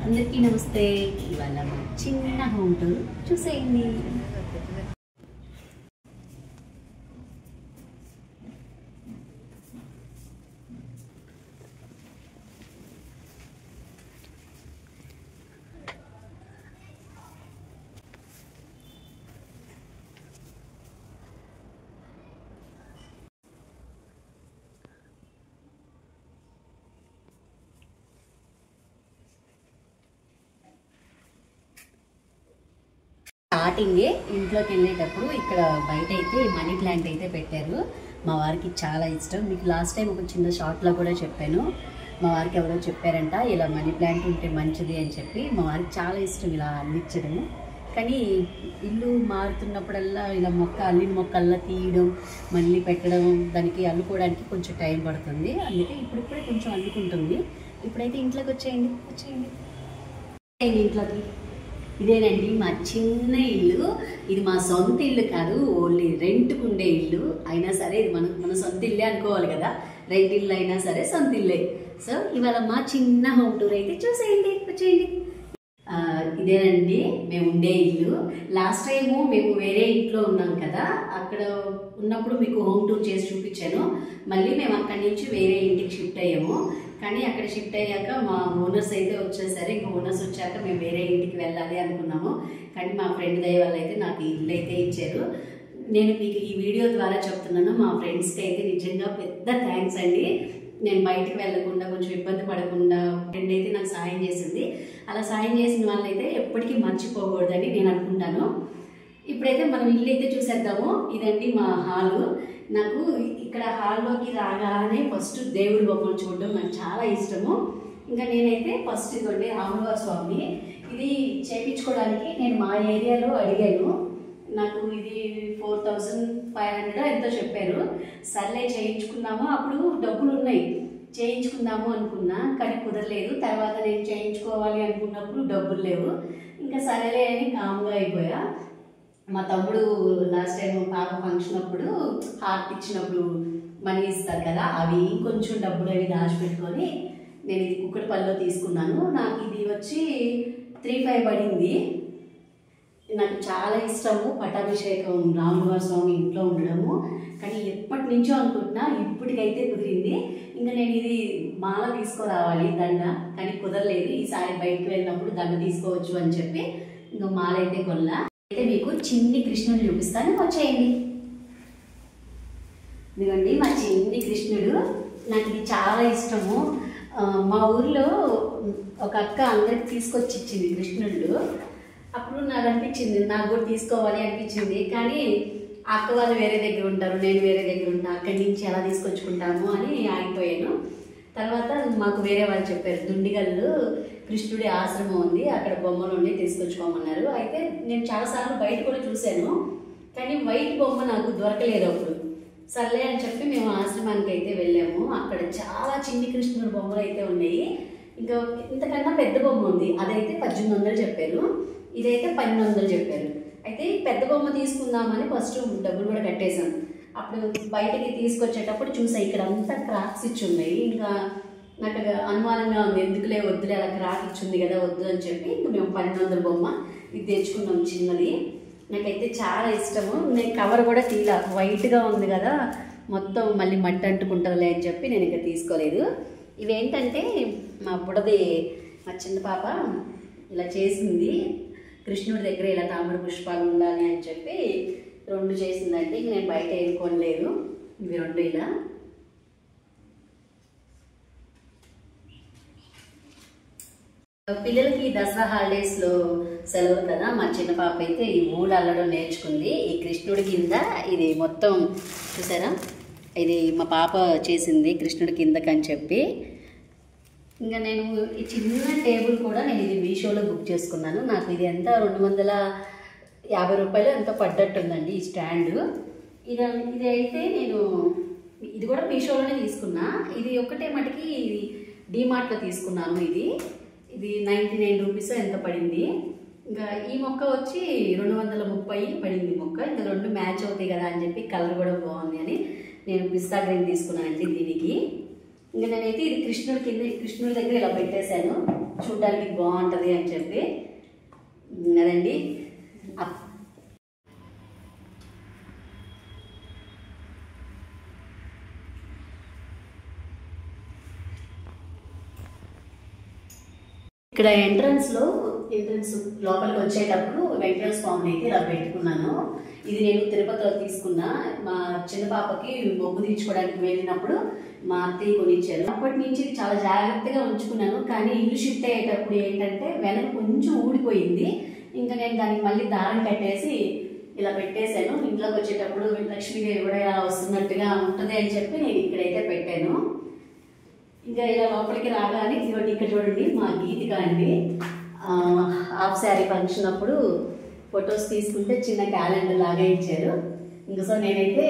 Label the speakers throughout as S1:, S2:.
S1: అందరికీ నమస్తే. ఇవాళ మా చిన్న హోమ్ టూర్ చూసేయండి. స్టార్టింగే ఇంట్లోకి వెళ్ళేటప్పుడు ఇక్కడ బయట అయితే మనీ ప్లాంట్ అయితే పెట్టారు. మా వారికి చాలా ఇష్టం. మీకు లాస్ట్ టైం ఒక చిన్న షార్ట్లో కూడా చెప్పాను. మా వారికి ఎవరో చెప్పారంట ఇలా మనీ ప్లాంట్ ఉంటే మంచిది అని చెప్పి. మా వారికి చాలా ఇష్టం ఇలా అల్లించడం. కానీ ఇల్లు మారుతున్నప్పుడల్లా ఇలా అల్లిన మొక్కల్లా తీయడం, మళ్ళీ పెట్టడం, దానికి అల్లుకోవడానికి కొంచెం టైం పడుతుంది. అందుకే ఇప్పుడిప్పుడే కొంచెం అల్లుకుంటుంది. ఇప్పుడైతే ఇంట్లోకి వచ్చేయండి. ఇంట్లోకి ఇదేనండి మా చిన్న ఇల్లు. ఇది మా సొంత ఇల్లు కాదు, ఓన్లీ రెంట్కు ఉండే ఇల్లు. అయినా సరే ఇది మన సొంత ఇల్లే అనుకోవాలి కదా. రెంట్ ఇల్లు అయినా సరే సొంత ఇల్లే. సో ఇవాళ మా చిన్న హోమ్ టూర్ అయితే చూసేయండి, వచ్చేయండి. ఇదేనండి మేము ఉండే ఇల్లు. లాస్ట్ టైము మేము వేరే ఇంట్లో ఉన్నాం కదా, అక్కడ ఉన్నప్పుడు మీకు హోమ్ టూర్ చేసి చూపించాను. మళ్ళీ మేము అక్కడి నుంచి వేరే ఇంటికి షిఫ్ట్ అయ్యాము. కానీ అక్కడ షిఫ్ట్ అయ్యాక మా ఓనర్స్ అయితే వచ్చేసరి ఇంకా ఓనర్స్ వచ్చాక మేము వేరే ఇంటికి వెళ్ళాలి అనుకున్నాము. కానీ మా ఫ్రెండ్ దయ వల్ల అయితే నాకు ఇల్లు అయితే ఇచ్చారు. నేను మీకు ఈ వీడియో ద్వారా చెప్తున్నాను, మా ఫ్రెండ్స్కి అయితే నిజంగా పెద్ద థ్యాంక్స్ అండి. నేను బయటకు వెళ్ళకుండా కొంచెం ఇబ్బంది పడకుండా ఫ్రెండ్ అయితే నాకు సాయం చేసింది. అలా సాయం చేసిన వాళ్ళైతే ఎప్పటికీ మర్చిపోకూడదని నేను అనుకుంటాను. ఇప్పుడైతే మనం ఇల్లు అయితే చూసేద్దాము. ఇదండి మా హాలు. నాకు ఇక్కడ హాల్లోకి రాగానే ఫస్ట్ దేవుడి బొమ్మలు చూడడం నాకు చాలా ఇష్టము. ఇంకా నేనైతే ఫస్ట్ ఇదిగోండి రాములవారి స్వామి. ఇది చేయించుకోవడానికి నేను మా ఏరియాలో అడిగాను. నాకు ఇది 4500 ఎంతో చెప్పారు. సర్లే చేయించుకున్నాము. అప్పుడు డబ్బులు ఉన్నాయి, చేయించుకుందాము అనుకున్నా, కానీ కుదరలేదు. తర్వాత నేను చేయించుకోవాలి అనుకున్నప్పుడు డబ్బులు లేవు. ఇంకా సరేలే అని కామ్గా అయిపోయా. మా తమ్ముడు లాస్ట్ టైం పాప ఫంక్షన్ అప్పుడు హార్ట్ ఇచ్చినప్పుడు మనీ ఇస్తారు కదా, అవి కొంచెం డబ్బులు అవి దాచిపెట్టుకొని నేను ఇది కుక్కటిపల్లిలో తీసుకున్నాను. నాకు ఇది వచ్చి 3500 పడింది. నాకు చాలా ఇష్టము పట్టాభిషేకం రాములవారి స్వామి ఇంట్లో ఉండడము. కానీ ఎప్పటి నుంచో అనుకుంటున్నా, ఇప్పటికైతే కుదిరింది. ఇంకా నేను ఇది మాల తీసుకురావాలి, దండ, కానీ కుదరలేదు. ఈసారి బయటకు వెళ్ళినప్పుడు దండ తీసుకోవచ్చు అని చెప్పి ఇంకా మాల అయితే కొన్నా. అయితే మీకు చిన్ని కృష్ణుడు చూపిస్తాను, వచ్చేయండి. ఇదిగోండి మా చిన్ని కృష్ణుడు. నాకు ఇది చాలా ఇష్టము. మా ఊరిలో ఒక అక్క అందరికి తీసుకొచ్చి ఇచ్చింది కృష్ణుడు. అప్పుడు నాకు అనిపించింది నాకు కూడా తీసుకోవాలి అనిపించింది. కానీ అక్క వాళ్ళు వేరే దగ్గర ఉంటారు, నేను వేరే దగ్గర ఉంటాను, అక్కడి నుంచి ఎలా తీసుకొచ్చుకుంటాము అని ఆగిపోయాను. తర్వాత మాకు వేరే వాళ్ళు చెప్పారు, దుండిగల్లు కృష్ణుడి ఆశ్రమం ఉంది, అక్కడ బొమ్మలు ఉండి తీసుకొచ్చుకోమన్నారు. అయితే నేను చాలాసార్లు బయట కూడా చూశాను, కానీ వైట్ బొమ్మ నాకు దొరకలేదు. అప్పుడు సర్లే అని చెప్పి మేము ఆశ్రమానికి అయితే వెళ్ళాము. అక్కడ చాలా చిన్ని కృష్ణుడి బొమ్మలు అయితే ఉన్నాయి. ఇంకా ఇంతకన్నా పెద్ద బొమ్మ ఉంది, అదైతే 1800 చెప్పారు. ఇదైతే 1200 చెప్పారు. అయితే పెద్ద బొమ్మ తీసుకుందామని ఫస్ట్ డబ్బులు కూడా కట్టేశాం. అప్పుడు బయటికి తీసుకొచ్చేటప్పుడు చూసా ఇక్కడ అంతా క్రాక్స్ ఇచ్చి ఉన్నాయి. ఇంకా నాకు అనుమానంగా ఉంది, ఎందుకులే వద్దులే, అలా క్రాక్ ఇచ్చింది కదా వద్దు అని చెప్పి ఇంకా మేము 1200 బొమ్మ ఇది తెచ్చుకున్నాం చిన్నది. నాకైతే చాలా ఇష్టము. నేను కవర్ కూడా తీలా, వైట్గా ఉంది కదా మొత్తం మళ్ళీ మట్టి అంటుకుంటుందిలే అని చెప్పి నేను ఇంకా తీసుకోలేదు. ఇవేంటంటే మా బుడది మా చిన్న పాప ఇలా చేసింది. కృష్ణుడి దగ్గర ఇలా తామర పుష్పాలు ఉండాలి అని చెప్పి 2 చేసిందంటే ఇంక నేను బయట ఏం కొనలేదు. ఇవి 2 ఇలా. పిల్లలకి దసరా హాలిడేస్లో సెలవు కదా, మా చిన్న పాప అయితే ఈ ఊళ్ళు అల్లడం నేర్చుకుంది. ఈ కృష్ణుడి కింద ఇది మొత్తం చూసారా, ఇది మా పాప చేసింది కృష్ణుడి కిందకని చెప్పి. ఇంకా నేను ఈ చిన్న టేబుల్ కూడా నేను ఇది మీషోలో బుక్ చేసుకున్నాను. నాకు ఇది ఎంత 250 రూపాయలు ఎంతో పడ్డట్టుందండి ఈ స్టాండ్. ఇది అయితే నేను ఇది కూడా మీషోలోనే తీసుకున్నా. ఇది ఒక్కటే మటుకి డీమార్ట్లో తీసుకున్నాను. ఇది 99 రూపీస్ ఎంత పడింది. ఇంకా ఈ మొక్క వచ్చి 230 పడింది మొక్క. ఇంకా 2 మ్యాచ్ అవుతాయి కదా అని చెప్పి కలర్ కూడా బాగుంది అని నేను పిస్తా గ్రీన్ తీసుకున్నానండి దీనికి. ఇంకా నేనైతే ఇది కృష్ణుడి దగ్గర ఇలా పెట్టేశాను. చూడడానికి బాగుంటుంది అని చెప్పి అదండి. ఇక్కడ ఎంట్రన్స్ లోపలికి వచ్చేటప్పుడు వెంకటేశ్వర స్వామిని అయితే ఇలా పెట్టుకున్నాను. ఇది నేను తిరుపతిలో తీసుకున్నా. మా చిన్న పాపకి మొగ్గు తీర్చుకోవడానికి వెళ్ళినప్పుడు మా అత్తయ్య కొనిచ్చారు. అప్పటి నుంచి చాలా జాగ్రత్తగా ఉంచుకున్నాను. కానీ ఇల్లు షిఫ్ట్ అయ్యేటప్పుడు ఏంటంటే వెనక కొంచెం ఊడిపోయింది. ఇంకా నేను దానికి మళ్ళీ దారం కట్టేసి ఇలా పెట్టేశాను. ఇంట్లోకి వచ్చేటప్పుడు లక్ష్మీదేవి కూడా ఇలా వస్తున్నట్టుగా ఉంటుంది అని చెప్పి నేను ఇక్కడైతే పెట్టాను. ఇంకా ఇలా లోపలికి రాగానే ఇక్కడ చూడండి మా గీతిక అండి. హాఫ్ శారీ ఫంక్షన్ అప్పుడు ఫొటోస్ తీసుకుంటే చిన్న క్యాలెండర్ లాగా ఇచ్చారు. ఇంకా సో నేనైతే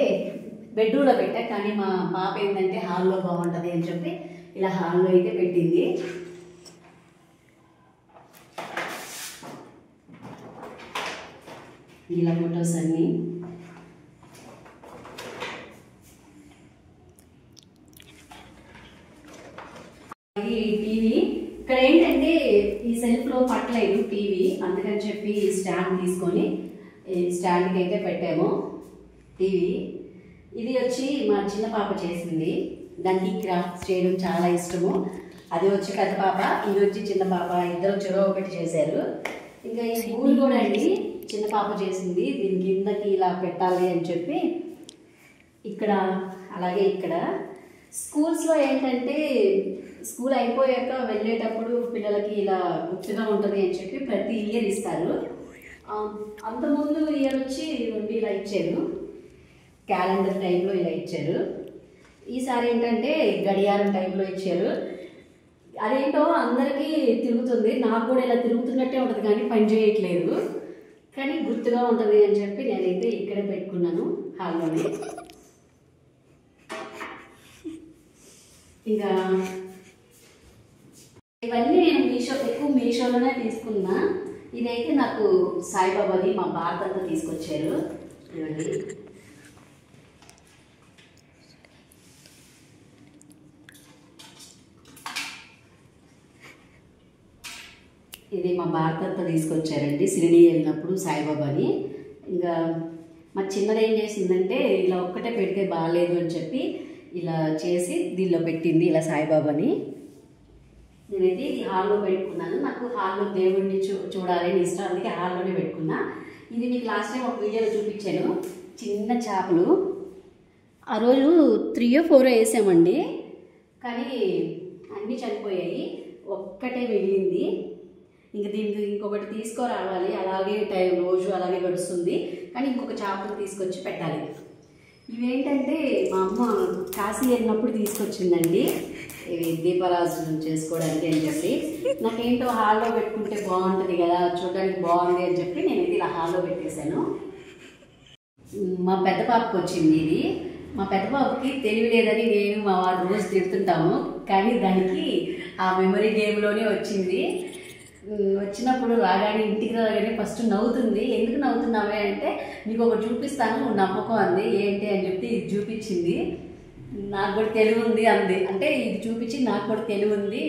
S1: బెడ్రూమ్లో పెట్టా. కానీ మా పాప ఏంటంటే హాల్లో బాగుంటుంది అని చెప్పి ఇలా హాల్లో అయితే పెట్టింది. ఇలా ఫొటోస్ అన్నీ టీవీ. ఇక్కడ ఏంటంటే ఈ సెల్ఫ్ లో పట్టలేదు టీవీ, అందుకని చెప్పి స్టాండ్ తీసుకొని స్టాండ్కి అయితే పెట్టాము టీవీ. ఇది వచ్చి మా చిన్న పాప చేసింది. దానికి క్రాఫ్ట్స్ చేయడం చాలా ఇష్టము. అది వచ్చి పెద్ద పాప, ఇది వచ్చి చిన్న పాప, ఇద్దరు చెరో ఒకటి చేశారు. ఇంకా ఈ పూలు కూడా అండి చిన్న పాప చేసింది. దీని కిందకి ఇలా పెట్టాలి అని చెప్పి ఇక్కడ అలాగే ఇక్కడ స్కూల్స్లో ఏంటంటే స్కూల్ అయిపోయాక వెళ్ళేటప్పుడు పిల్లలకి ఇలా గుర్తుగా ఉంటుంది అని చెప్పి ప్రతి ఇయర్ ఇస్తారు. అంతకుముందు ఇయర్ వచ్చి ఇలా ఇచ్చారు, క్యాలెండర్ టైప్లో ఇలా ఇచ్చారు. ఈసారి ఏంటంటే గడియారం టైప్లో ఇచ్చారు. అదేంటో అందరికీ తిరుగుతుంది, నాకు కూడా ఇలా తిరుగుతున్నట్టే ఉంటుంది కానీ పని చేయట్లేదు. కానీ గుర్తుగా ఉంటుంది అని చెప్పి నేనైతే ఇక్కడే పెట్టుకున్నాను హాల్లోనే. ఇక ఇవన్నీ నేను ఎక్కువ మీషోలోనే తీసుకున్నా. ఇదైతే నాకు సాయిబాబాది మా భారత అంతా తీసుకొచ్చారు. ఇవ్వండి, ఇది మా భారత అంతా తీసుకొచ్చారండి షిరిడి వెళ్ళినప్పుడు సాయిబాబాని. ఇంకా మా చిన్నది ఏం చేసిందంటే ఇలా ఒక్కటే పెడితే బాగాలేదు అని చెప్పి ఇలా చేసి దీనిలో పెట్టింది ఇలా సాయిబాబాని. నేనైతే ఈ హాల్లో పెట్టుకున్నాను. నాకు హాల్లో దేవుడిని చూడాలి అని ఇష్టం, అందుకే హాల్లోనే పెట్టుకున్నా. ఇది మీకు లాస్ట్ టైం ఒక వీడియోలో చూపించాను, చిన్న చేపలు. ఆ రోజు 3 or 4 వేసామండి, కానీ అన్నీ చనిపోయాయి, ఒక్కటే మిగిలింది. ఇంక దీనికి ఇంకొకటి తీసుకురావాలి, అలాగే రోజు అలాగే గడుస్తుంది. కానీ ఇంకొక చేపలు తీసుకొచ్చి పెట్టాలి. ఇవేంటంటే మా అమ్మ కాశీ వెళ్ళినప్పుడు తీసుకొచ్చిందండి, ఇవి దీపారాజన చేసుకోవడానికి అని చెప్పి. నాకేంటో హాల్లో పెట్టుకుంటే బాగుంటుంది కదా, చూడడానికి బాగుంది అని చెప్పి నేనైతే ఇలా హాల్లో పెట్టేశాను. మా పెద్ద పాపకు వచ్చింది ఇది. మా పెద్ద పాపకి తెలివి లేదని నేను మా వారు రోజు తిడుతుంటాము, కానీ దానికి ఆ మెమరీ గేమ్లోనే వచ్చింది. వచ్చినప్పుడు రాగానే ఇంటికి రాగానే ఫస్ట్ నవ్వుతుంది. ఎందుకు నవ్వుతున్నావే అంటే నీకు ఒకటి చూపిస్తాను, నమ్మకం అంది. ఏంటి అని చెప్పి ఇది చూపించింది. నాకు కూడా తెలివి ఉంది అంది, అంటే ఇది చూపించి నాకు కూడా తెలివి ఉంది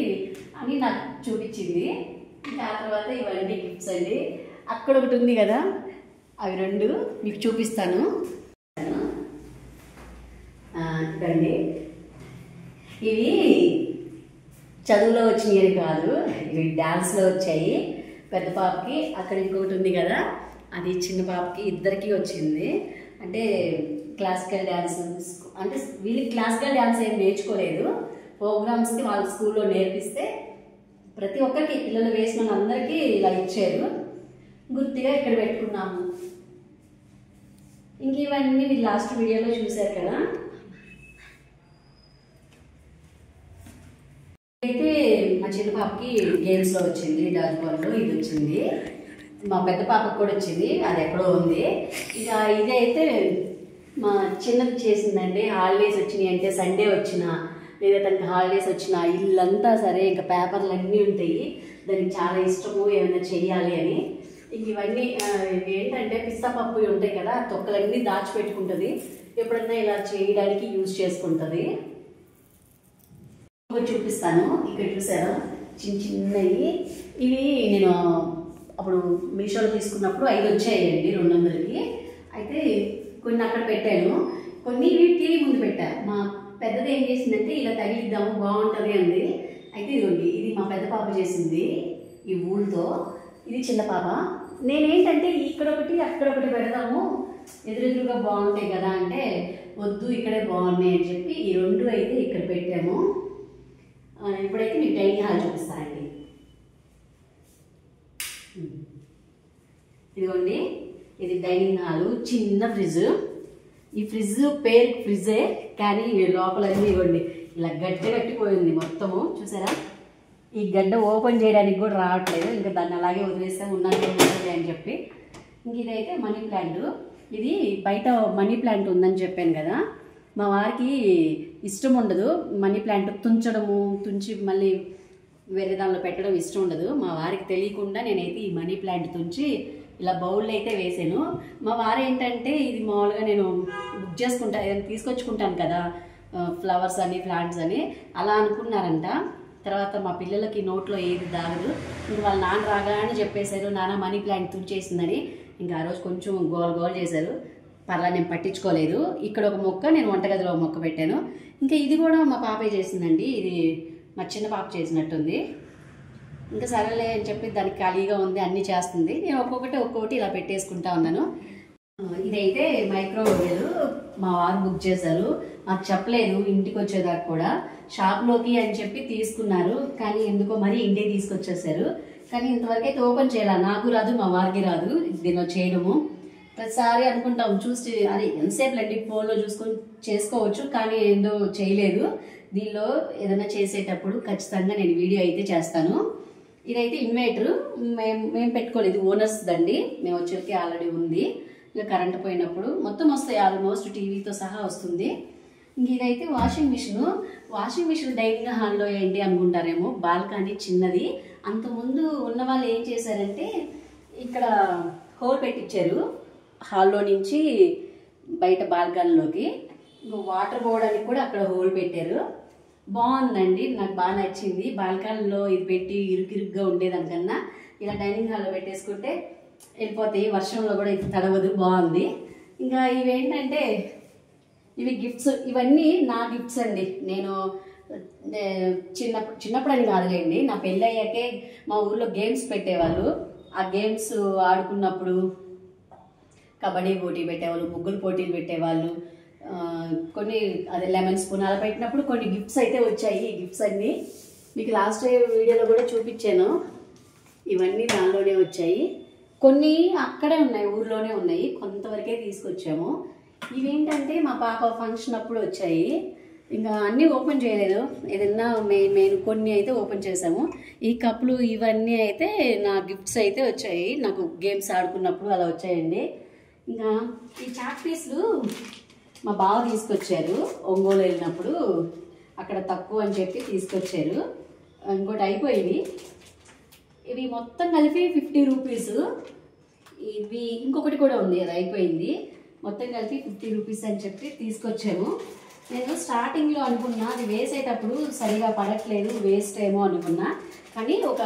S1: అని నాకు చూపించింది. ఇంకా ఆ తర్వాత ఇవన్నీ గిఫ్ట్స్ అండి. అక్కడ ఒకటి ఉంది కదా, అవి 2 మీకు చూపిస్తాను. ఇదండి, ఇవి చదువులో వచ్చినాయి కాదు, ఇవి డ్యాన్స్లో వచ్చాయి. పెద్ద పాపకి అక్కడ ఇంకొకటి ఉంది కదా, అది చిన్న పాపకి, ఇద్దరికి వచ్చింది. అంటే క్లాసికల్ డ్యాన్స్, అంటే వీళ్ళకి క్లాసికల్ డ్యాన్స్ ఏం నేర్చుకోలేదు, ప్రోగ్రామ్స్కి వాళ్ళ స్కూల్లో నేర్పిస్తే ప్రతి ఒక్కరికి పిల్లలు వేసిన వాళ్ళందరికీ ఇలా ఇచ్చారు. గుర్తుగా ఇక్కడ పెట్టుకున్నాము. ఇంక ఇవన్నీ మీరు లాస్ట్ వీడియోలో చూశారు కదా. అయితే మా చిన్న పాపకి గేమ్స్లో వచ్చింది, డాజ్ బాల్లో ఇది వచ్చింది. మా పెద్ద పాపకు కూడా వచ్చింది, అది ఎక్కడో ఉంది. ఇక ఇదైతే మా చిన్నది చేసిందండి. హాలిడేస్ వచ్చినాయి అంటే సండే వచ్చినా లేదా తనకి హాలిడేస్ వచ్చినా ఇల్లంతా సరే ఇంకా పేపర్లు అన్నీ ఉంటాయి. దానికి చాలా ఇష్టము ఏమైనా చెయ్యాలి అని. ఇంక ఇవన్నీ ఏంటంటే పిస్తా పప్పు ఉంటాయి కదా, తొక్కలన్నీ దాచిపెట్టుకుంటుంది, ఎప్పుడన్నా ఇలా చేయడానికి యూజ్ చేసుకుంటుంది. చూపిస్తాను. ఇక్కడ చూసారా, చిన్నవి. ఇవి నేను అప్పుడు మీషోలో తీసుకున్నప్పుడు 5 వచ్చాయండి 200కి. అయితే కొన్ని అక్కడ పెట్టాను, కొన్ని టీవీ ముందు పెట్టా. మా పెద్దది ఏం చేసిందంటే ఇలా తగిలిద్దాము బాగుంటుంది అంది. అయితే ఇదిగోండి, ఇది మా పెద్ద పాప చేసింది ఈ ఊళ్ళతో. ఇది చిన్న పాప. నేనేంటంటే ఇక్కడ ఒకటి అక్కడ ఒకటి పెడదాము, ఎదురెదురుగా బాగుంటాయి కదా అంటే వద్దు ఇక్కడే బాగున్నాయి అని చెప్పి ఈ 2 అయితే ఇక్కడ పెట్టాము. ఇప్పుడైతే మీకు డైనింగ్ హాల్ చూపిస్తానండి. ఇదిగోండి, ఇది డైనింగ్ హాల్. చిన్న ఫ్రిడ్జ్. ఈ ఫ్రిడ్జ్ పేరు ఫ్రిడ్జే, కానీ లోపలన్నీ ఇవ్వండి ఇలా గట్టిపోయింది మొత్తము. చూసారా, ఈ గడ్డ ఓపెన్ చేయడానికి కూడా రావట్లేదు. ఇంకా దాన్ని అలాగే వదిలేస్తే ఉన్నట్టు అని చెప్పి. ఇంక ఇదైతే మనీ ప్లాంట్. ఇది బయట మనీ ప్లాంట్ ఉందని చెప్పాను కదా, మా వారికి ఇష్టం ఉండదు మనీ ప్లాంట్ తుంచి మళ్ళీ వేరే దానిలో పెట్టడం ఇష్టం ఉండదు. మా వారికి తెలియకుండా నేనైతే ఈ మనీ ప్లాంట్ తుంచి ఇలా బౌల్లో అయితే వేసాను. మా వారు ఏంటంటే ఇది మామూలుగా నేను బుక్ చేసుకుంటా, ఏదైనా తీసుకొచ్చుకుంటాను కదా ఫ్లవర్స్ అని ప్లాంట్స్ అని, అలా అనుకున్నారంట. తర్వాత మా పిల్లలకి నోట్లో ఏది దాగదు. ఇంక వాళ్ళ నాన్న రాగానే చెప్పేశారు, నాన్న మనీ ప్లాంట్ తుంచేసిందని. ఇంకా ఆ రోజు కొంచెం గోల్ చేశారు. పర్లా, నేను పట్టించుకోలేదు. ఇక్కడ ఒక మొక్క, నేను వంటగదిలో ఒక మొక్క పెట్టాను. ఇంకా ఇది కూడా మా పాపే చేసిందండి. ఇది మా చిన్న పాప చేసినట్టుంది. ఇంకా సరేలే అని చెప్పి దానికి ఖాళీగా ఉంది, అన్నీ చేస్తుంది. నేను ఒక్కొక్కటి ఇలా పెట్టేసుకుంటా ఉన్నాను. ఇదైతే మైక్రోవేవ్ మా వారు బుక్ చేశారు. నాకు చెప్పలేదు ఇంటికి వచ్చేదాకా కూడా. షాప్లోకి అని చెప్పి తీసుకున్నారు, కానీ ఎందుకో మరి ఇంటికి తీసుకొచ్చేసారు. కానీ ఇంతవరకు అయితే ఓపెన్ చేయాలి. నాకు రాదు, మా వారికి రాదు దీనిలో చేయడము. ప్రతిసారి అనుకుంటాం చూసి అది ఎంతసేపు అండి ఫోన్లో చూసుకొని చేసుకోవచ్చు, కానీ ఏందో చేయలేదు. దీనిలో ఏదైనా చేసేటప్పుడు ఖచ్చితంగా నేను వీడియో అయితే చేస్తాను. ఇదైతే ఇన్వర్టర్ మేము పెట్టుకోలేదు, ఓనర్స్ దండి. మేము వచ్చేకి ఆల్రెడీ ఉంది. ఇక కరెంట్ పోయినప్పుడు మొత్తం వస్తాయి, ఆల్మోస్ట్ టీవీతో సహా వస్తుంది. ఇంక ఇదైతే వాషింగ్ మిషన్ డైనింగ్ హాల్లో ఏంటి అనుకుంటారేమో, బాల్కనీ చిన్నది. అంతకుముందు ఉన్న వాళ్ళు ఏం చేశారంటే ఇక్కడ హోల్ పెట్టించారు, హాల్లో నుంచి బయట బాల్కనీలోకి. ఇంకా వాటర్ పోవడానికి కూడా అక్కడ హోల్ పెట్టారు. బాగుందండి, నాకు బాగా నచ్చింది. బాల్కనీలో ఇది పెట్టి ఇరుగ్గా ఉండేదానికన్నా ఇలా డైనింగ్ హాల్లో పెట్టేసుకుంటే వెళ్ళిపోతాయి, వర్షంలో కూడా ఇది తడవదు, బాగుంది. ఇంకా ఇవేంటంటే ఇవి గిఫ్ట్స్, ఇవన్నీ నా గిఫ్ట్స్ అండి. నేను చిన్నప్పుడు అని కాదులేండి, నా పెళ్ళి అయ్యాకే మా ఊర్లో గేమ్స్ పెట్టేవాళ్ళు. ఆ గేమ్స్ ఆడుకున్నప్పుడు కబడ్డీ పోటీ పెట్టేవాళ్ళు, ముగ్గులు పోటీలు పెట్టేవాళ్ళు. కొన్ని అదే లెమన్ స్పూన్ అలా పెట్టినప్పుడు కొన్ని గిఫ్ట్స్ అయితే వచ్చాయి. ఈ గిఫ్ట్స్ అన్నీ మీకు లాస్ట్ వీడియోలో కూడా చూపించాను. ఇవన్నీ దానిలోనే వచ్చాయి. కొన్ని అక్కడే ఉన్నాయి, ఊర్లోనే ఉన్నాయి, కొంతవరకే తీసుకొచ్చాము. ఇవేంటంటే మా పాప ఫంక్షన్ అప్పుడు వచ్చాయి. ఇంకా అన్నీ ఓపెన్ చేయలేదు, ఏదన్నా మెయిన్ కొన్ని అయితే ఓపెన్ చేసాము. ఈ కప్పులు ఇవన్నీ అయితే నా గిఫ్ట్స్ అయితే వచ్చాయి, నాకు గేమ్స్ ఆడుకున్నప్పుడు అలా వచ్చాయండి. ఇంకా ఈ చాక్ పీస్లు మా బావ తీసుకొచ్చారు, ఒంగోలు వెళ్ళినప్పుడు అక్కడ తక్కువ అని చెప్పి తీసుకొచ్చారు. ఇంకోటి అయిపోయింది. ఇవి మొత్తం కలిపి 50 రూపీస్. ఇవి ఇంకొకటి కూడా ఉంది, అది అయిపోయింది. మొత్తం కలిపి 50 రూపీస్ అని చెప్పి తీసుకొచ్చాము. నేను స్టార్టింగ్లో అనుకున్నా అది వేసేటప్పుడు సరిగా పడట్లేదు, వేస్ట్ ఏమో అనుకున్నా. కానీ ఒక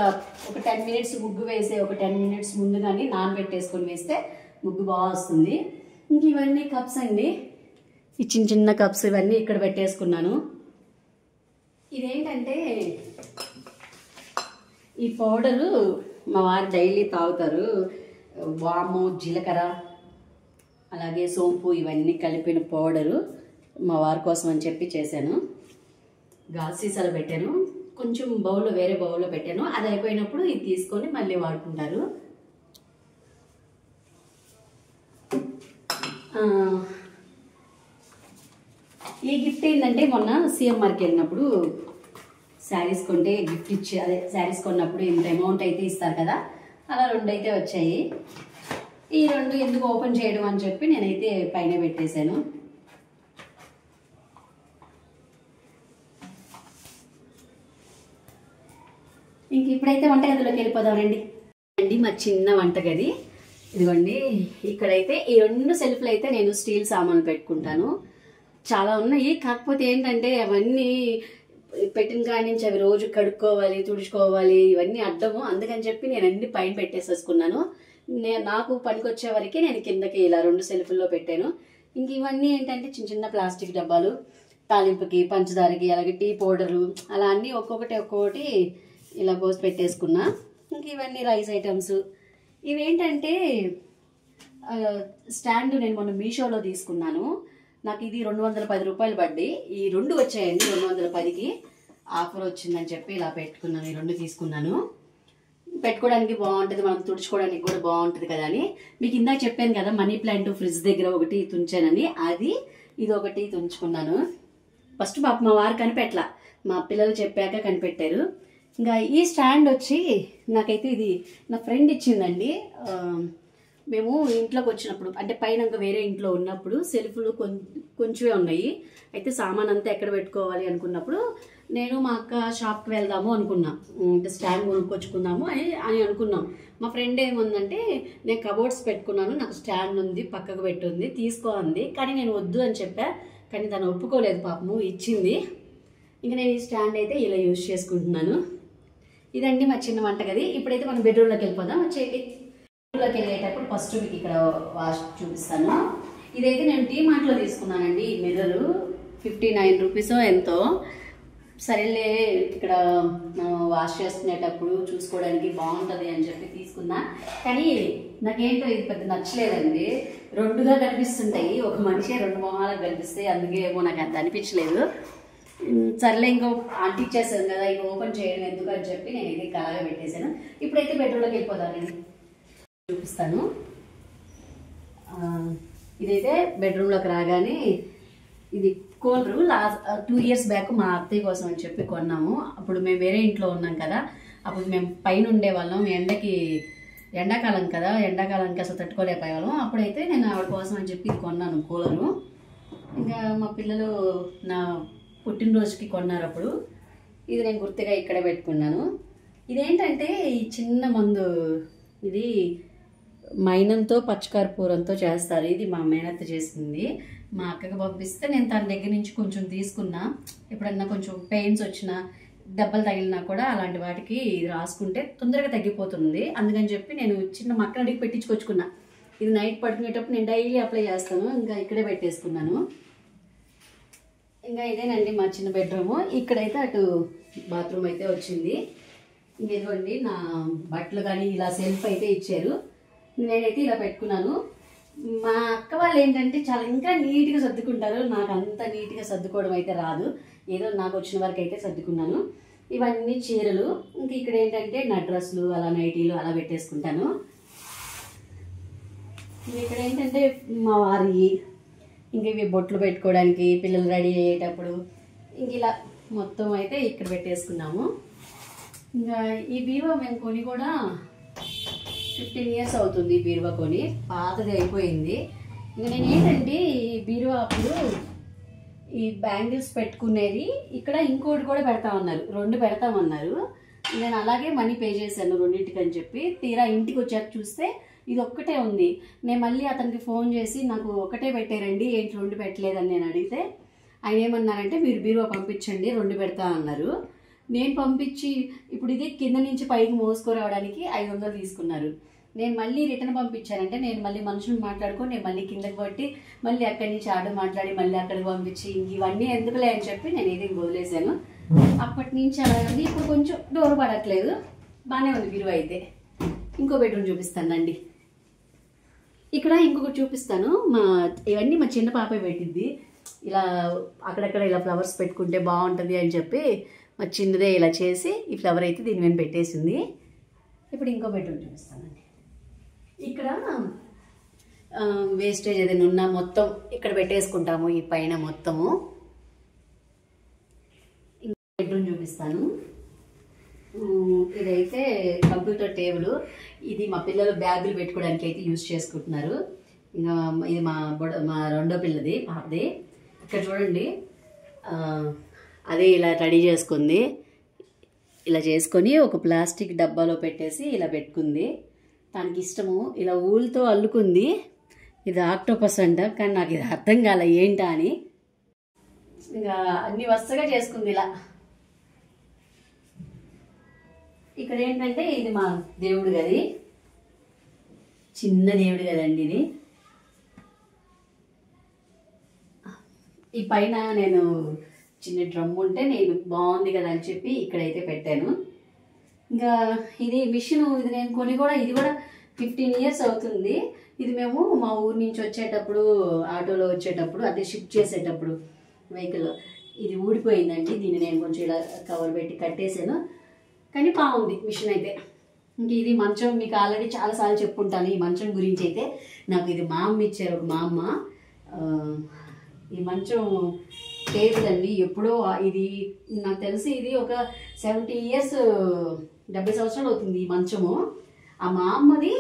S1: 10 మినిట్స్ ముగ్గు వేసే ఒక 10 మినిట్స్ ముందు కానీ నానబెట్టేసుకొని వేస్తే ముగ్గు బాగా వస్తుంది. ఇంక ఇవన్నీ కప్స్ అండి, ఈ చిన్న కప్స్ ఇవన్నీ ఇక్కడ పెట్టేసుకున్నాను. ఇదేంటంటే ఈ పౌడరు మా వారు డైలీ తాగుతారు. వాము, జీలకర్ర, అలాగే సోంపు ఇవన్నీ కలిపిన పౌడరు మా వారి కోసం అని చెప్పి చేశాను. గాజు సీసాలు పెట్టాను, కొంచెం బౌల్లో వేరే బౌల్లో పెట్టాను. అది అయిపోయినప్పుడు ఇది తీసుకొని మళ్ళీ వాడుకుంటారు. ఈ గిఫ్ట్ ఏంటంటే మొన్న సిఎంఆర్కి వెళ్ళినప్పుడు శారీస్ కొంటే గిఫ్ట్ ఇచ్చి, అదే శారీస్ కొన్నప్పుడు ఇంత అమౌంట్ అయితే ఇస్తారు కదా, అలా 2 అయితే వచ్చాయి. ఈ 2 ఎందుకు ఓపెన్ చేయడం అని చెప్పి నేనైతే పైన పెట్టేశాను. ఇంక ఇప్పుడైతే వంటగదిలోకి వెళ్ళిపోదామండి. మా చిన్న వంటగది ఇదిగోండి. ఇక్కడైతే ఈ 2 సెల్ఫ్లు అయితే నేను స్టీల్ సామాన్లు పెట్టుకుంటాను. చాలా ఉన్నాయి, కాకపోతే ఏంటంటే అవన్నీ పెట్టిన కాడి నుంచి అవి రోజు కడుక్కోవాలి, తుడుచుకోవాలి, ఇవన్నీ అడ్డము. అందుకని చెప్పి నేను అన్ని పైన పెట్టేసేసుకున్నాను. నాకు పనికొచ్చే వరకే నేను కిందకి ఇలా 2 సెల్ఫుల్లో పెట్టాను. ఇంక ఇవన్నీ ఏంటంటే చిన్న చిన్న ప్లాస్టిక్ డబ్బాలు, తాలింపుకి, పంచదారకి, అలాగే టీ పౌడర్లు, అలా అన్నీ ఒక్కొక్కటి ఇలా పోసి పెట్టేసుకున్నా. ఇంక ఇవన్నీ రైస్ ఐటమ్స్. ఇవేంటంటే స్టాండ్ నేను మొన్న మీషోలో తీసుకున్నాను. నాకు ఇది 210 రూపాయలు పడ్డాయి. ఈ 2 వచ్చాయండి 210కి. ఆఫర్ వచ్చిందని చెప్పి ఇలా పెట్టుకున్నాను. ఈ 2 తీసుకున్నాను. పెట్టుకోవడానికి బాగుంటుంది, మనం తుడుచుకోవడానికి కూడా బాగుంటుంది కదా అని. మీకు ఇందాక చెప్పాను కదా మనీ ప్లాంట్ ఫ్రిడ్జ్ దగ్గర ఒకటి తుంచానని, అది ఇది ఒకటి తుంచుకున్నాను. ఫస్ట్ పాప మా వారు కనిపెట్టలా, మా పిల్లలు చెప్పాక కనిపెట్టారు. ఇంకా ఈ స్టాండ్ వచ్చి నాకైతే ఇది నా ఫ్రెండ్ ఇచ్చిందండి. మేము ఇంట్లోకి వచ్చినప్పుడు అంటే పైన ఇంకా వేరే ఇంట్లో ఉన్నప్పుడు సెల్ఫ్లు కొంచెమే ఉన్నాయి. అయితే సామాన్ అంతా ఎక్కడ పెట్టుకోవాలి అనుకున్నప్పుడు నేను మా అక్క షాప్కి వెళ్దాము అనుకున్నా, స్టాండ్ కొనుక్కొచ్చుకుందాము అని అనుకున్నాం. మా ఫ్రెండ్ ఏముందంటే నేను కబోర్డ్స్ పెట్టుకున్నాను, నాకు స్టాండ్ ఉంది పక్కకు పెట్టుంది తీసుకో అంది. కానీ నేను వద్దు అని చెప్పా, కానీ తను ఒప్పుకోలేదు పాపము, ఇచ్చింది. ఇంకా నేను ఈ స్టాండ్ అయితే ఇలా యూజ్ చేసుకుంటున్నాను. ఇదండి మా చిన్న వంటగది. ఇప్పుడైతే మనం బెడ్రూమ్లోకి వెళ్ళిపోదాం. వచ్చేయండి. బెడ్రూమ్లోకి వెళ్ళేటప్పుడు ఫస్ట్ మీకు ఇక్కడ వాష్ చూపిస్తాను. ఇదైతే నేను డీమార్ట్లో తీసుకున్నానండి. ఈ మిర్రరు 59 రూపీసో ఎంతో. సరేలే ఇక్కడ వాష్ చేసుకునేటప్పుడు చూసుకోవడానికి బాగుంటుంది అని చెప్పి తీసుకున్నా. కానీ నాకేంటో ఇది పెద్ద నచ్చలేదండి. 2గా కనిపిస్తుంటాయి, ఒక మనిషి 2 మొహాలకు కనిపిస్తాయి. అందుకే ఏమో నాకు అంత అనిపించలేదు. సర్లే ఇంకో అంటించేసాను కదా, ఇంక ఓపెన్ చేయడం ఎందుకు అని చెప్పి నేను ఇది కలాగా పెట్టేశాను. ఇప్పుడైతే బెడ్రూమ్లోకి వెళ్ళిపోదానండి, చూపిస్తాను. ఇదైతే బెడ్రూమ్లోకి రాగానే ఇది కూలరు 2 ఇయర్స్ బ్యాక్ మా అత్తయ్య కోసం అని చెప్పి కొన్నాము. అప్పుడు మేము వేరే ఇంట్లో ఉన్నాం కదా, అప్పుడు మేము పైన ఉండేవాళ్ళం. ఎండాకాలం కదా, ఎండాకాలానికి అసలు తట్టుకోలేకపోయేవాళ్ళం. అప్పుడైతే నేను ఆవిడ కోసం అని చెప్పి ఇది కొన్నాను కూలరు. ఇంకా మా పిల్లలు నా పుట్టినరోజుకి కొన్నారు అప్పుడు. ఇది నేను గుర్తుగా ఇక్కడే పెట్టుకున్నాను. ఇదేంటంటే ఈ చిన్న మందు, ఇది మైనంతో పచ్చకర్పూరంతో చేస్తారు. ఇది మా మేనత్త చేసింది, మా అక్కకి పంపిస్తే నేను తన దగ్గర నుంచి కొంచెం తీసుకున్నా. ఎప్పుడన్నా కొంచెం పెయిన్స్ వచ్చినా, దెబ్బలు తగిలినా కూడా అలాంటి వాటికి ఇది రాసుకుంటే తొందరగా తగ్గిపోతుంది. అందుకని చెప్పి నేను చిన్న మక్కన అడిగి పెట్టించుకొచ్చుకున్నా. ఇది నైట్ పడుకునేటప్పుడు నేను డైలీ అప్లై చేస్తాను. ఇంకా ఇక్కడే పెట్టేసుకున్నాను. ఇంకా ఇదేనండి మా చిన్న బెడ్రూము. ఇక్కడైతే అటు బాత్రూమ్ అయితే వచ్చింది. ఇంకేదండి నా బట్టలు కానీ ఇలా సెల్ఫ్ అయితే ఇచ్చారు, నేనైతే ఇలా పెట్టుకున్నాను. మా అక్క వాళ్ళు ఏంటంటే చాలా ఇంకా నీట్గా సర్దుకుంటారు. నాకు అంత నీట్గా సర్దుకోవడం అయితే రాదు. ఏదో నాకు వచ్చిన వరకు అయితే సర్దుకున్నాను. ఇవన్నీ చీరలు. ఇంక ఇక్కడ ఏంటంటే నా డ్రెస్సులు, అలా నైటీలు అలా పెట్టేసుకుంటాను. ఇక్కడ ఏంటంటే మా వారి ఇంక ఇవి బొట్లు పెట్టుకోవడానికి, పిల్లలు రెడీ అయ్యేటప్పుడు ఇంక ఇలా మొత్తం అయితే ఇక్కడ పెట్టేసుకున్నాము. ఇంకా ఈ బీరువా మేము కొని కూడా 15 ఇయర్స్ అవుతుంది. బీరువా కొని పాతది అయిపోయింది. ఇంకా నేను ఏంటంటే ఈ బీరువా అప్పుడు ఈ బ్యాంగిల్స్ పెట్టుకునేది ఇక్కడ ఇంకోటి కూడా పెడతామన్నారు, 2 పెడతామన్నారు. నేను అలాగే మనీ పే చేశాను 2టికి అని చెప్పి. తీరా ఇంటికి వచ్చాక చూస్తే ఇది ఒక్కటే ఉంది. నేను మళ్ళీ అతనికి ఫోన్ చేసి నాకు ఒకటే పెట్టారండి, ఏంటి 2 పెట్టలేదని నేను అడిగితే ఆయన ఏమన్నారంటే మీరు బీరువా పంపించండి 2 పెడతా అన్నారు. నేను పంపించి ఇప్పుడు ఇది కింద నుంచి పైకి మోసుకురావడానికి 500 తీసుకున్నారు. నేను మళ్ళీ రిటర్న్ పంపించానంటే నేను మళ్ళీ మనుషులు మాట్లాడుకొని నేను మళ్ళీ కిందకి పట్టి మళ్ళీ అక్కడి నుంచి ఆర్డర్ మాట్లాడి మళ్ళీ అక్కడికి పంపించి ఇవన్నీ ఎందుకులే అని చెప్పి నేను ఇది వదిలేశాను. అప్పటి నుంచి అలాగే ఇప్పుడు కొంచెం డోర్ పడట్లేదు, బాగానే ఉంది బీరువా అయితే. ఇంకో బెడ్రూమ్ చూపిస్తానండి. ఇక్కడ ఇంకొకటి చూపిస్తాను. ఇవన్నీ మా చిన్న పాపే పెట్టింది. ఇలా అక్కడక్కడ ఇలా ఫ్లవర్స్ పెట్టుకుంటే బాగుంటుంది అని చెప్పి మా చిన్నదే ఇలా చేసి ఈ ఫ్లవర్ అయితే దీని మీద పెట్టేసింది. ఇప్పుడు ఇంకో బెడ్రూమ్ చూపిస్తానండి. ఇక్కడ వేస్టేజ్ ఏదైనా ఉన్నా మొత్తం ఇక్కడ పెట్టేసుకుంటాము, ఈ పైన మొత్తము. ఇంకో బెడ్రూమ్ చూపిస్తాను. ఇదైతే కంప్యూటర్ టేబుల్. ఇది మా పిల్లలు బ్యాగులు పెట్టుకోవడానికి అయితే యూజ్ చేసుకుంటున్నారు. ఇంకా ఇది మా రెండో పిల్లది, పాపది. ఇక్కడ చూడండి, అదే ఇలా రెడీ చేసుకుంది. ఇలా చేసుకొని ఒక ప్లాస్టిక్ డబ్బాలో పెట్టేసి ఇలా పెట్టుకుంది. దానికి ఇష్టము ఇలా ఊళ్ళతో అల్లుకుంది. ఇది ఆక్టోపస్ అంట, కానీ నాకు ఇది అర్థం కాలే ఏంటా అని. ఇంకా అన్ని వరుసగా చేసుకుంది ఇలా. ఇక్కడ ఏంటంటే ఇది మా దేవుడి గది, చిన్న దేవుడి గదండి ఇది. ఈ పైన నేను చిన్న డ్రమ్ ఉంటే నేను బాగుంది కదా అని చెప్పి ఇక్కడైతే పెట్టాను. ఇంకా ఇది మిషన్, ఇది నేను కొని కూడా, ఇది కూడా 15 years అవుతుంది. ఇది మేము మా ఊరు నుంచి వచ్చేటప్పుడు ఆటోలో వచ్చేటప్పుడు అదే షిఫ్ట్ చేసేటప్పుడు వెహికల్ ఇది ఊడిపోయిందండి. దీన్ని నేను కొంచెం ఇలా కవర్ పెట్టి కట్టేసాను, కానీ బాగుంది మిషన్ అయితే. ఇంక ఇది మంచం, మీకు ఆల్రెడీ చాలాసార్లు చెప్పుకుంటాను ఈ మంచం గురించి. అయితే నాకు ఇది మా అమ్మ ఇచ్చారు, ఒక మా అమ్మ. ఈ మంచం పేరుదండి, ఎప్పుడో ఇది నాకు తెలిసి ఇది ఒక 70 years, 70 సంవత్సరాలు అవుతుంది ఈ మంచము. ఆ మా అమ్మది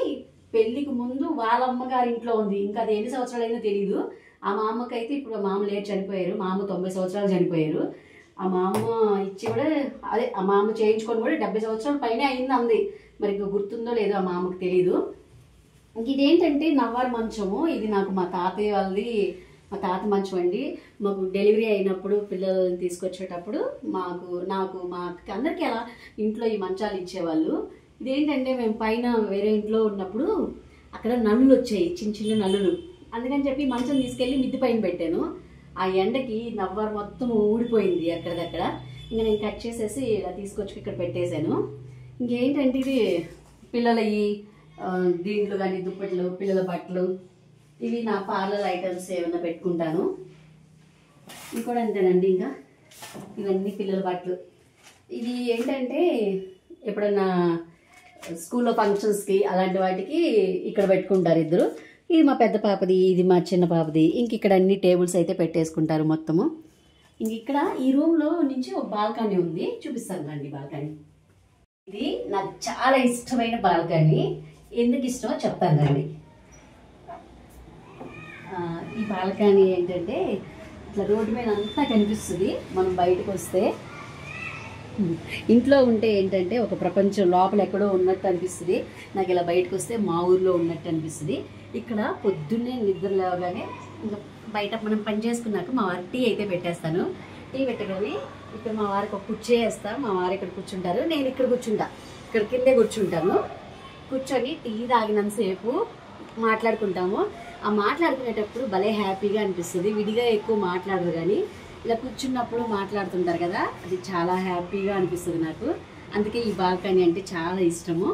S1: పెళ్ళికి ముందు వాళ్ళ అమ్మగారి ఇంట్లో ఉంది, ఇంకా అది ఎన్ని సంవత్సరాలు అయినా తెలియదు. ఆ మా అమ్మకైతే ఇప్పుడు మా అమ్మ లేట్ చనిపోయారు, మా అమ్మ 90 సంవత్సరాలు చనిపోయారు. ఆ మా అమ్మ ఇచ్చి కూడా అదే ఆ మా అమ్మ చేయించుకొని కూడా 70 సంవత్సరాల పైన అయింది అంది. మరి ఇంకా గుర్తుందో లేదో ఆ మా అమ్మకు తెలీదు. ఇంక ఇదేంటంటే నవ్వారు మంచము, ఇది నాకు మా తాతయ్య వాళ్ళది, మా తాత మంచం అండి. మాకు డెలివరీ అయినప్పుడు పిల్లల్ని తీసుకొచ్చేటప్పుడు నాకు మా అక్కకి అందరికీ అలా ఇంట్లో ఈ మంచాలు ఇచ్చేవాళ్ళు. ఇదేంటంటే మేము పైన వేరే ఇంట్లో ఉన్నప్పుడు అక్కడ నల్లులు వచ్చాయి, చిన్న చిన్న నల్లులు. అందుకని చెప్పి మంచం తీసుకెళ్ళి మిద్ది పైన పెట్టాను. ఆ ఎండకి నవ్వారు మొత్తం ఊడిపోయింది అక్కడిదక్కడ. ఇంకా నేను కట్ చేసేసి ఇలా తీసుకొచ్చి ఇక్కడ పెట్టేశాను. ఇంకేంటంటే ఇది పిల్లల ఈ దీంట్లో కానీ దుప్పట్లు, పిల్లల బట్టలు, ఇవి నా పార్లర్ ఐటమ్స్ ఏమైనా పెట్టుకుంటాను. ఇవి కూడా అంతేనండి. ఇంకా ఇవన్నీ పిల్లల బట్టలు. ఇది ఏంటంటే ఎప్పుడన్నా స్కూల్లో ఫంక్షన్స్కి అలాంటి వాటికి ఇక్కడ పెట్టుకుంటారు ఇద్దరు. ఇది మా పెద్ద పాపది, ఇది మా చిన్న పాపది. ఇంక ఇక్కడ అన్ని టేబుల్స్ అయితే పెట్టేసుకుంటారు మొత్తము. ఇంక ఇక్కడ ఈ రూమ్లో నుంచి ఒక బాల్కనీ ఉంది, చూపిస్తాను రండి బాల్కనీ. ఇది నాకు చాలా ఇష్టమైన బాల్కనీ. ఎందుకు ఇష్టమో చెప్తాను రండి. ఈ బాల్కనీ ఏంటంటే ఇట్లా రోడ్డు మీద అంతా కనిపిస్తుంది. మనం బయటకు వస్తే, ఇంట్లో ఉంటే ఏంటంటే ఒక ప్రపంచం లోపల ఎక్కడో ఉన్నట్టు అనిపిస్తుంది. నాకు ఇలా బయటకు వస్తే మా ఊర్లో ఉన్నట్టు అనిపిస్తుంది. ఇక్కడ పొద్దున్నే నిద్ర లేవగానే ఇంకా బయట మనం పని చేసుకున్నాక మా వారికి టీ అయితే పెట్టేస్తాను. టీ పెట్టుకొని ఇక్కడ మా వారికి ఒక కుర్చీ వేస్తా, మా వారు ఇక్కడ కూర్చుంటారు, నేను ఇక్కడ కూర్చుంటా, ఇక్కడ కిందే కూర్చుంటాను. కూర్చొని టీ తాగినంతసేపు మాట్లాడుకుంటాము. ఆ మాట్లాడుకునేటప్పుడు భలే హ్యాపీగా అనిపిస్తుంది. విడిగా ఎక్కువ మాట్లాడరు, కానీ ఇలా కూర్చున్నప్పుడు మాట్లాడుతుంటారు కదా, అది చాలా హ్యాపీగా అనిపిస్తుంది నాకు. అందుకే ఈ బాల్కనీ అంటే చాలా ఇష్టము.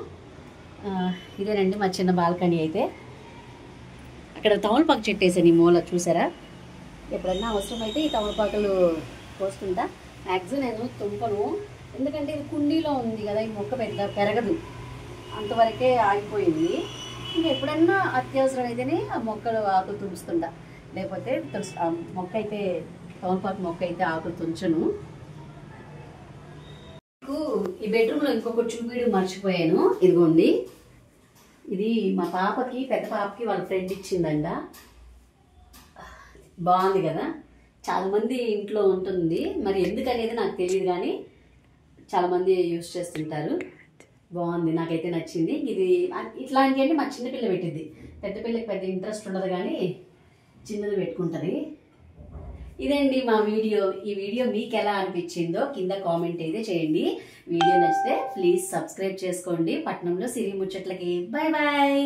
S1: ఇదేనండి మా చిన్న బాల్కనీ. అయితే అక్కడ తమలపాకు చెట్టు వేసాను ఈ మూల, చూసారా? ఎప్పుడన్నా అవసరమైతే ఈ తమలపాకులు పోస్తుంటా. మ్యాక్సిమం నేను తుంపను, ఎందుకంటే ఇది కుండీలో ఉంది కదా, ఈ మొక్క పెరగదు, అంతవరకే ఆగిపోయింది. ఇంకా ఎప్పుడన్నా అత్యవసరం అయితేనే ఆ మొక్కలు ఆకులు తుంచుతుంటా, లేకపోతే ఆ మొక్క అయితే తమలపాకు మొక్క అయితే ఆకులు తుంచను. ఈ బెడ్రూమ్లో ఇంకొక చూపీడు మర్చిపోయాను, ఇదిగోండి. ఇది మా పాపకి, పెద్ద పాపకి వాళ్ళ ఫ్రెండ్ ఇచ్చిందంట. బాగుంది కదా, చాలామంది ఇంట్లో ఉంటుంది, మరి ఎందుకనేది నాకు తెలియదు, కానీ చాలామంది యూజ్ చేస్తుంటారు. బాగుంది, నాకైతే నచ్చింది. ఇది ఇట్లాంటివన్నీ మా చిన్నపిల్ల పెట్టింది. పెద్ద పిల్లకి పెద్ద ఇంట్రెస్ట్ ఉండదు, కానీ చిన్నది పెట్టుకుంటుంది. ఇదండి మా వీడియో. ఈ వీడియో మీకు ఎలా అనిపించిందో కింద కామెంట్ అయితే చేయండి. వీడియో నచ్చితే ప్లీజ్ సబ్స్క్రైబ్ చేసుకోండి. పట్నంలో సిరి ముచ్చట్లకి. Bye bye.